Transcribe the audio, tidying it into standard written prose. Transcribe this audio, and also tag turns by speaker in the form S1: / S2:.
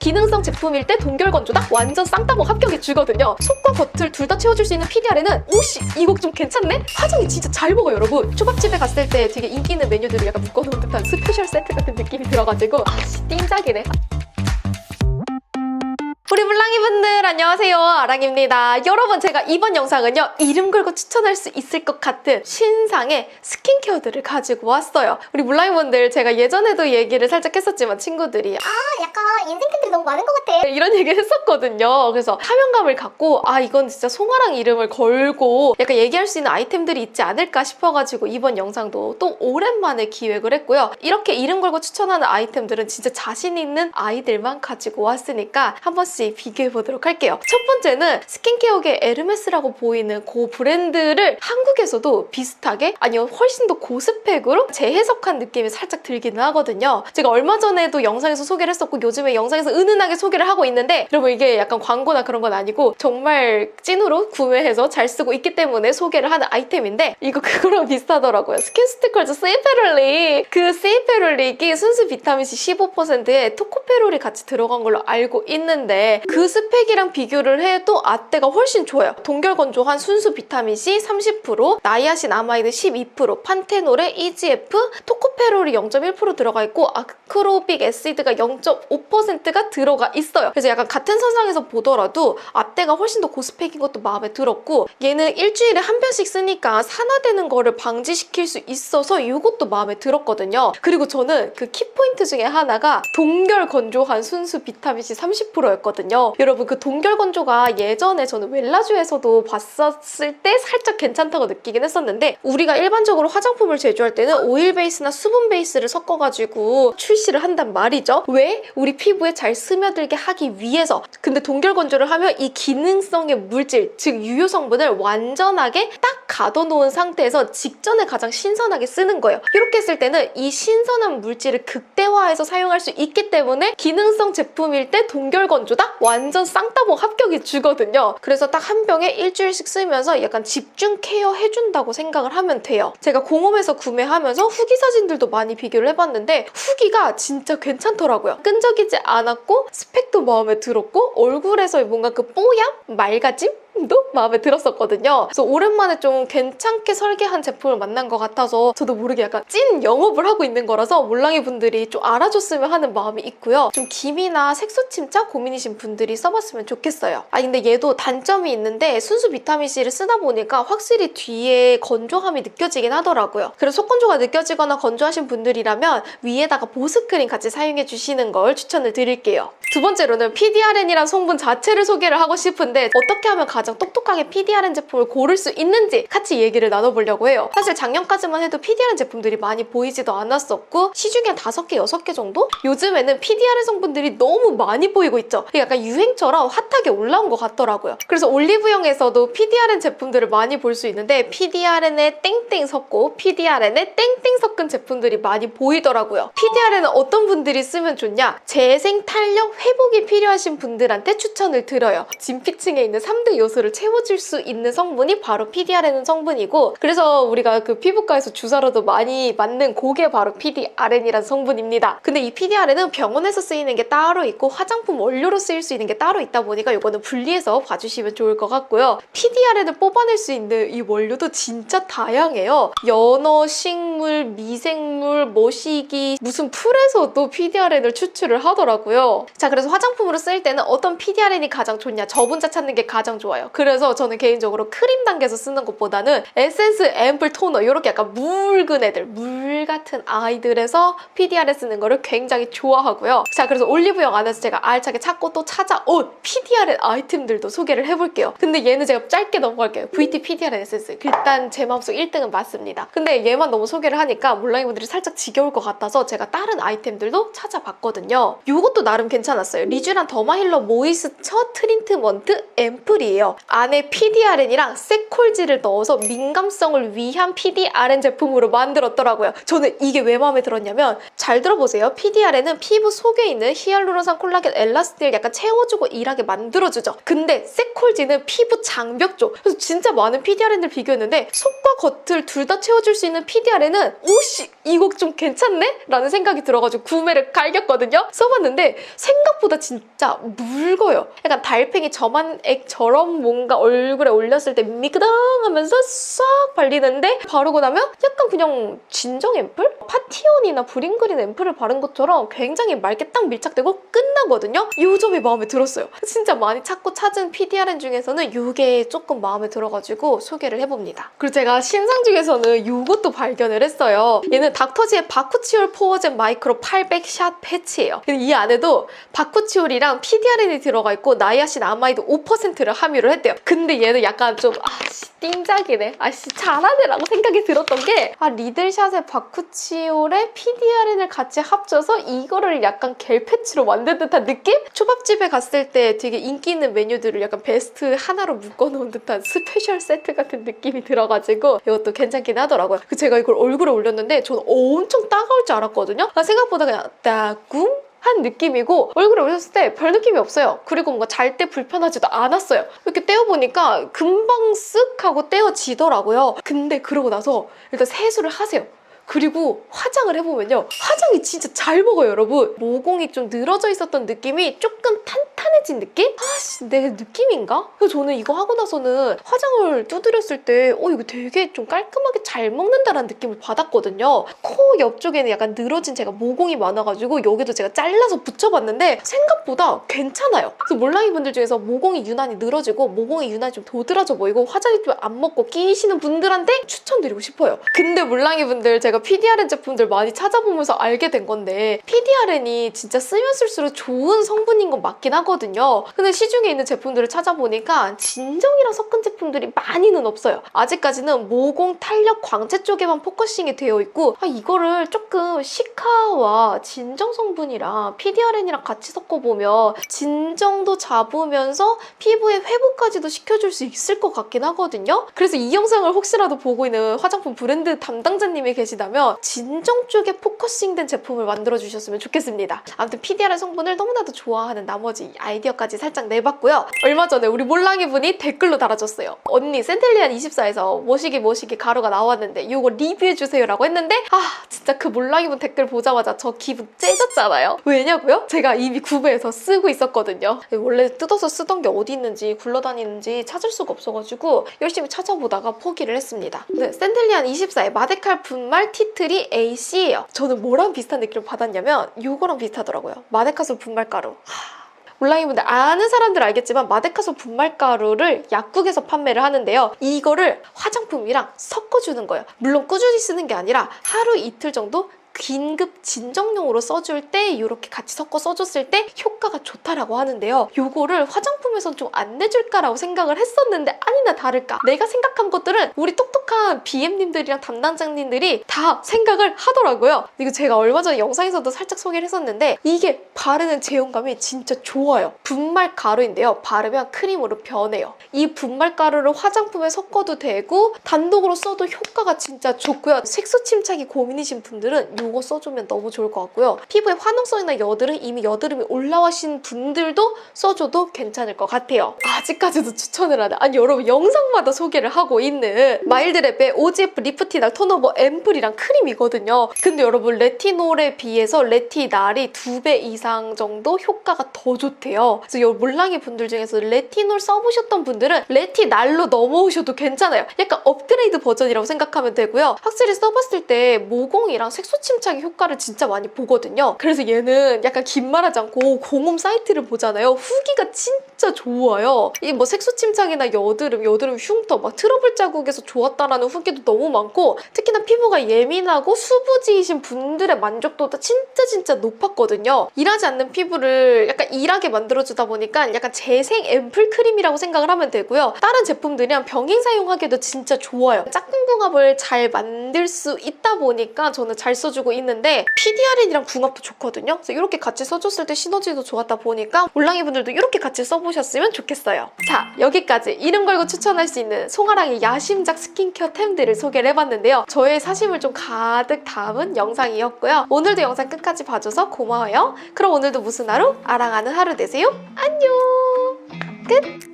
S1: 기능성 제품일 때 동결 건조다? 완전 쌍따봉 합격이 주거든요. 속과 겉을 둘 다 채워줄 수 있는 PDR에는 오씨 이거 좀 괜찮네? 화장이 진짜 잘 먹어요 여러분. 초밥집에 갔을 때 되게 인기 있는 메뉴들을 약간 묶어놓은 듯한 스페셜 세트 같은 느낌이 들어가지고 아씨 띵작이네. 우리 물랑이 분들 안녕하세요, 아랑입니다. 여러분, 제가 이번 영상은요 이름 걸고 추천할 수 있을 것 같은 신상의 스킨케어들을 가지고 왔어요. 우리 물랑이 분들 제가 예전에도 얘기를 살짝 했었지만 친구들이
S2: 약간 인생템들이 너무 많은 것 같아.
S1: 이런 얘기 했었거든요. 그래서 사명감을 갖고 이건 진짜 송아랑 이름을 걸고 약간 얘기할 수 있는 아이템들이 있지 않을까 싶어가지고 이번 영상도 또 오랜만에 기획을 했고요. 이렇게 이름 걸고 추천하는 아이템들은 진짜 자신 있는 아이들만 가지고 왔으니까 한 번씩 비교해보도록 할게요. 첫 번째는 스킨케어계 에르메스라고 보이는 그 브랜드를 한국에서도 비슷하게 아니면 훨씬 더 고스펙으로 재해석한 느낌이 살짝 들기는 하거든요. 제가 얼마 전에도 영상에서 소개를 했었고 요즘에 영상에서 은은하게 소개를 하고 있는데 여러분 이게 약간 광고나 그런 건 아니고 정말 찐으로 구매해서 잘 쓰고 있기 때문에 소개를 하는 아이템인데 이거 그거랑 비슷하더라고요. 스킨스티컬즈 세이페롤릭. 그 세이페롤릭이 순수 비타민C 15%에 토코페롤이 같이 들어간 걸로 알고 있는데 그 스펙이랑 비교를 해도 아떼가 훨씬 좋아요. 동결 건조한 순수 비타민C 30%, 나이아신 아마이드 12%, 판테놀에 EGF, 토코페롤이 0.1% 들어가 있고 아크로빅 애시드가 0.5%가 들어가 있어요. 그래서 약간 같은 선상에서 보더라도 아떼가 훨씬 더 고스펙인 것도 마음에 들었고 얘는 일주일에 한 편씩 쓰니까 산화되는 거를 방지시킬 수 있어서 이것도 마음에 들었거든요. 그리고 저는 그 키포인트 중에 하나가 동결 건조한 순수 비타민C 30%였거든요. 여러분 그 동결 건조가 예전에 저는 웰라주에서도 봤었을 때 살짝 괜찮다고 느끼긴 했었는데 우리가 일반적으로 화장품을 제조할 때는 오일 베이스나 수분 베이스를 섞어가지고 출시를 한단 말이죠. 왜? 우리 피부에 잘 스며들게 하기 위해서. 근데 동결 건조를 하면 이 기능성의 물질, 즉 유효 성분을 완전하게 딱 가둬놓은 상태에서 직전에 가장 신선하게 쓰는 거예요. 이렇게 했을 때는 이 신선한 물질을 극대화해서 사용할 수 있기 때문에 기능성 제품일 때 동결 건조다? 완전 쌍따봉 합격이 주거든요. 그래서 딱 한 병에 일주일씩 쓰면서 약간 집중 케어 해준다고 생각을 하면 돼요. 제가 공홈에서 구매하면서 후기 사진들도 많이 비교를 해봤는데 후기가 진짜 괜찮더라고요. 끈적이지 않았고 스펙도 마음에 들었고 얼굴에서 뭔가 그 뽀얀? 맑아짐? 도 마음에 들었었거든요. 그래서 오랜만에 좀 괜찮게 설계한 제품을 만난 것 같아서 저도 모르게 약간 찐 영업을 하고 있는 거라서 몰랑이 분들이 좀 알아줬으면 하는 마음이 있고요. 좀 기미나 색소 침착 고민이신 분들이 써봤으면 좋겠어요. 근데 얘도 단점이 있는데 순수 비타민C를 쓰다 보니까 확실히 뒤에 건조함이 느껴지긴 하더라고요. 그래서 속건조가 느껴지거나 건조하신 분들이라면 위에다가 보습크림 같이 사용해 주시는 걸 추천을 드릴게요. 두 번째로는 PDRN이란 성분 자체를 소개를 하고 싶은데 어떻게 하면 가장 똑똑하게 PDRN 제품을 고를 수 있는지 같이 얘기를 나눠보려고 해요. 사실 작년까지만 해도 PDRN 제품들이 많이 보이지도 않았었고 시중에 5개, 6개 정도? 요즘에는 PDRN 성분들이 너무 많이 보이고 있죠. 약간 유행처럼 핫하게 올라온 것 같더라고요. 그래서 올리브영에서도 PDRN 제품들을 많이 볼 수 있는데 PDRN에 땡땡 섞고 PDRN에 땡땡 섞은 제품들이 많이 보이더라고요. PDRN은 어떤 분들이 쓰면 좋냐? 재생, 탄력, 회복이 필요하신 분들한테 추천을 드려요. 진피층에 있는 3대 요소를 채워줄 수 있는 성분이 바로 PDRN 성분이고 그래서 우리가 그 피부과에서 주사로도 많이 맞는 그게 바로 PDRN이라는 성분입니다. 근데 이 PDRN은 병원에서 쓰이는 게 따로 있고 화장품 원료로 쓰일 수 있는 게 따로 있다 보니까 이거는 분리해서 봐주시면 좋을 것 같고요. PDRN을 뽑아낼 수 있는 이 원료도 진짜 다양해요. 연어, 식물, 미생물, 모시기 무슨 풀에서도 PDRN을 추출을 하더라고요. 자, 그래서 화장품으로 쓸 때는 어떤 PDRN이 가장 좋냐? 저분자 찾는 게 가장 좋아요. 그래서 저는 개인적으로 크림 단계에서 쓰는 것보다는 에센스, 앰플, 토너 이렇게 약간 묽은 애들, 물 같은 아이들에서 PDRN 쓰는 거를 굉장히 좋아하고요. 자, 그래서 올리브영 안에서 제가 알차게 찾고 또 찾아온 PDRN 아이템들도 소개를 해볼게요. 근데 얘는 제가 짧게 넘어갈게요. VT PDRN 에센스. 일단 제 마음속 1등은 맞습니다. 근데 얘만 너무 소개를 하니까 몰랑이 분들이 살짝 지겨울 것 같아서 제가 다른 아이템들도 찾아봤거든요. 이것도 나름 괜찮았어요. 리쥬란 더마힐러 모이스처 트리트먼트 앰플이에요. 제품인데요. 안에 PDRN이랑 세콜지를 넣어서 민감성을 위한 PDRN 제품으로 만들었더라고요. 저는 이게 왜 마음에 들었냐면 잘 들어보세요. PDRN은 피부 속에 있는 히알루론산, 콜라겐, 엘라스틴을 약간 채워주고 일하게 만들어주죠. 근데 세콜지는 피부 장벽 쪽. 그래서 진짜 많은 PDRN들 비교했는데 속과 겉을 둘 다 채워줄 수 있는 PDRN은 오씨 이거 좀 괜찮네? 라는 생각이 들어가지고 구매를 갈겼거든요. 써봤는데 생각보다 진짜 묽어요. 약간 달팽이 점한액처럼 뭔가 얼굴에 올렸을 때 미끄덩하면서 싹 발리는데 바르고 나면 약간 그냥 진정 앰플? 파티온이나 브링그린 앰플을 바른 것처럼 굉장히 맑게 딱 밀착되고 끝나거든요. 이 점이 마음에 들었어요. 진짜 많이 찾고 찾은 PDRN 중에서는 이게 조금 마음에 들어가지고 소개를 해봅니다. 그리고 제가 신상 중에서는 이것도 발견을 했어요. 얘는 닥터지의 바쿠치올 포어젠 마이크로 800샷 패치예요. 이 안에도 바쿠치올이랑 PDRN이 들어가 있고 나이아신 아마이드 5%를 함유를 했대요. 근데 얘는 약간 좀 띵작이네. 잘하네라고 생각이 들었던 게 리들샷의 바쿠치올에 PDRN을 같이 합쳐서 이거를 약간 겔 패치로 만든 듯한 느낌? 초밥집에 갔을 때 되게 인기 있는 메뉴들을 약간 베스트 하나로 묶어놓은 듯한 스페셜 세트 같은 느낌이 들어가지고 이것도 괜찮긴 하더라고요. 제가 이걸 얼굴에 올렸는데 저는 엄청 따가울 줄 알았거든요. 생각보다 그냥 따궁? 한 느낌이고 얼굴에 올렸을 때 별 느낌이 없어요. 그리고 뭔가 잘 때 불편하지도 않았어요. 이렇게 떼어보니까 금방 쓱 하고 떼어지더라고요. 근데 그러고 나서 일단 세수를 하세요. 그리고 화장을 해보면요. 화장이 진짜 잘 먹어요, 여러분. 모공이 좀 늘어져 있었던 느낌이 조금 탄탄해진 느낌? 내 느낌인가? 그래서 저는 이거 하고 나서는 화장을 두드렸을 때 이거 되게 좀 깔끔하게 잘 먹는다라는 느낌을 받았거든요. 코 옆쪽에는 약간 늘어진 제가 모공이 많아가지고 여기도 제가 잘라서 붙여봤는데 생각보다 괜찮아요. 그래서 몰랑이 분들 중에서 모공이 유난히 늘어지고 모공이 유난히 좀 도드라져 보이고 화장이 좀 안 먹고 끼시는 분들한테 추천드리고 싶어요. 근데 몰랑이 분들 제가 PDRN 제품들 많이 찾아보면서 알게 된 건데 PDRN이 진짜 쓰면 쓸수록 좋은 성분인 건 맞긴 하거든요. 근데 시중에 있는 제품들을 찾아보니까 진정이랑 섞은 제품들이 많이는 없어요. 아직까지는 모공, 탄력, 광채 쪽에만 포커싱이 되어 있고 이거를 조금 시카와 진정 성분이랑 PDRN이랑 같이 섞어보면 진정도 잡으면서 피부의 회복까지도 시켜줄 수 있을 것 같긴 하거든요. 그래서 이 영상을 혹시라도 보고 있는 화장품 브랜드 담당자님이 계시다면 진정 쪽에 포커싱된 제품을 만들어주셨으면 좋겠습니다. 아무튼 PDRN 성분을 너무나도 좋아하는 나머지 아이디어까지 살짝 내봤고요. 얼마 전에 우리 몰랑이 분이 댓글로 달아줬어요. 언니 센텔리안 24에서 모시기 가루가 나왔는데 이거 리뷰해주세요 라고 했는데 진짜 그 몰랑이 분 댓글 보자마자 저 기분 째졌잖아요. 왜냐고요? 제가 이미 구매해서 쓰고 있었거든요. 원래 뜯어서 쓰던 게 어디 있는지 굴러다니는지 찾을 수가 없어가지고 열심히 찾아보다가 포기를 했습니다. 네, 센텔리안 24의 마데칼 분말 티트리 AC예요. 저는 뭐랑 비슷한 느낌을 받았냐면 이거랑 비슷하더라고요. 마데카솔 분말가루. 몰랑이 분들 아는 사람들 알겠지만 마데카솔 분말가루를 약국에서 판매를 하는데요. 이거를 화장품이랑 섞어주는 거예요. 물론 꾸준히 쓰는 게 아니라 하루 이틀 정도 긴급 진정용으로 써줄 때 이렇게 같이 섞어 써줬을 때 효과가 좋다라고 하는데요. 요거를 화장품에선 좀 안 내줄까라고 생각을 했었는데 아니나 다를까 내가 생각한 것들은 우리 똑똑한 BM님들이랑 담당자님들이 다 생각을 하더라고요. 이거 제가 얼마 전에 영상에서도 살짝 소개를 했었는데 이게 바르는 제형감이 진짜 좋아요. 분말 가루인데요. 바르면 크림으로 변해요. 이 분말 가루를 화장품에 섞어도 되고 단독으로 써도 효과가 진짜 좋고요. 색소 침착이 고민이신 분들은 이거 써주면 너무 좋을 것 같고요. 피부에 화농성이나 여드름, 이미 여드름이 올라오신 분들도 써줘도 괜찮을 것 같아요. 아직까지도 추천을 하네. 아니 여러분 영상마다 소개를 하고 있는 마일드랩의 OGF 리프티날 톤오버 앰플이랑 크림이거든요. 근데 여러분 레티놀에 비해서 레티날이 2배 이상 정도 효과가 더 좋대요. 그래서 이 몰랑이 분들 중에서 레티놀 써보셨던 분들은 레티날로 넘어오셔도 괜찮아요. 약간 업그레이드 버전이라고 생각하면 되고요. 확실히 써봤을 때 모공이랑 색소 침착의 효과를 진짜 많이 보거든요. 그래서 얘는 약간 긴 말하지 않고 공홈 사이트를 보잖아요. 후기가 진짜 좋아요. 이 뭐 색소 침착이나 여드름 흉터, 막 트러블 자국에서 좋았다라는 후기도 너무 많고 특히나 피부가 예민하고 수부지이신 분들의 만족도도 진짜 높았거든요. 일하지 않는 피부를 약간 일하게 만들어주다 보니까 약간 재생 앰플 크림이라고 생각을 하면 되고요. 다른 제품들이랑 병행 사용하기도 진짜 좋아요. 짝꿍 궁합을 잘 만들 수 있다 보니까 저는 잘 써주고 있는데 PDRN이랑 궁합도 좋거든요. 그래서 이렇게 같이 써줬을 때 시너지도 좋았다 보니까 몰랑이 분들도 이렇게 같이 써보시면 해보셨으면 좋겠어요. 자, 여기까지 이름 걸고 추천할 수 있는 송아랑의 야심작 스킨케어 템들을 소개를 해봤는데요. 저의 사심을 좀 가득 담은 영상이었고요. 오늘도 영상 끝까지 봐줘서 고마워요. 그럼 오늘도 무슨 하루? 아랑하는 하루 되세요. 안녕! 끝!